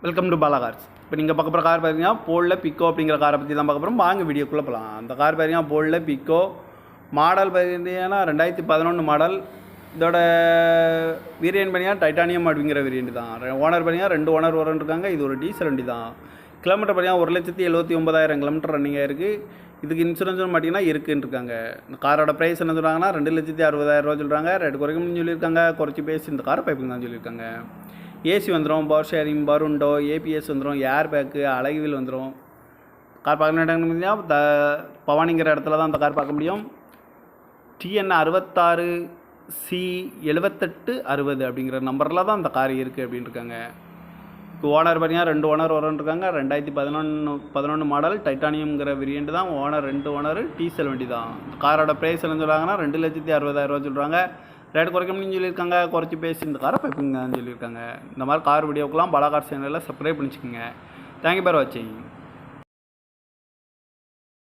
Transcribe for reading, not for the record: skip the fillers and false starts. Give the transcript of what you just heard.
Welcome to Bala cars. இப்போ நீங்கள் பார்க்க போகிற கார் பார்த்தீங்கன்னா போல்ல பிக்கோ அப்படிங்கிற காரை பற்றி தான் பார்க்க போகிறோம். வாங்க வீடியோக்குள்ளே போகலாம். அந்த கார் பார்த்தீங்கன்னா போல்ல பிக்கோ மாடல் பார்த்தீங்கன்னா 2011 மாடல். இதோட வேரியன்ட் பார்த்தீங்கன்னா டைட்டானியம் அப்படிங்கிற வேரியன்ட் தான். ஓனர் பார்த்தீங்கன்னா 2 ஓனர் இருக்காங்க. இது ஒரு டீசல் வண்டி தான். கிலோமீட்டர் பார்த்தீங்கன்னா 1,79,000 கிலோமீட்டர் ரன்னிங்காக இருக்குது. இதுக்கு இன்சூரன்ஸும் பார்த்தீங்கன்னா இருக்குன்னு இருக்காங்க. இந்த காரோட ப்ரைஸ் என்ன சொல்கிறாங்கன்னா 2,60,000 சொல்கிறாங்க. ரேட்டு குறைக்கணும்னு சொல்லியிருக்காங்க. குறைச்சி பேசி இந்த காரை பைப்புங்க தான் சொல்லியிருக்காங்க. ஏசி வந்துடும், பவர் ஷேரிங், பருண்டோ, ஏபிஎஸ் வந்துடும், ஏர் பேக்கு, அழகுவில் வந்துடும். கார் பார்க்க பார்த்தீங்கன்னா பவானிங்கிற இடத்துல தான் அந்த கார் பார்க்க முடியும். TN 66C7860 அப்படிங்கிற நம்பரில் தான் அந்த கார் இருக்குது அப்படின்னு இருக்காங்க. ஓனர் பார்த்தீங்கன்னா 2 ஓனர் இருக்காங்க. 2011 மாடல் டைட்டானியம்ங்கிற வேரியண்ட் தான். ஓனர் 2 ஓனர், டீசல் வண்டி தான். காரோட ப்ரைஸ் என்ன சொல்கிறாங்கன்னா 2,60,000 சொல்கிறாங்க. ரேட் குறைக்கணும்னு சொல்லியிருக்காங்க. குறைச்சி பேசி இந்த காரை பைப்புங்கன்னு சொல்லியிருக்காங்க. இந்த மாதிரி கார் வீடியோக்கெலாம் பாலா கார் சேனலில் சப்ஸ்கிரைப் பண்ணிச்சுக்கோங்க. தேங்க்யூ ஃபார் வாட்சிங்.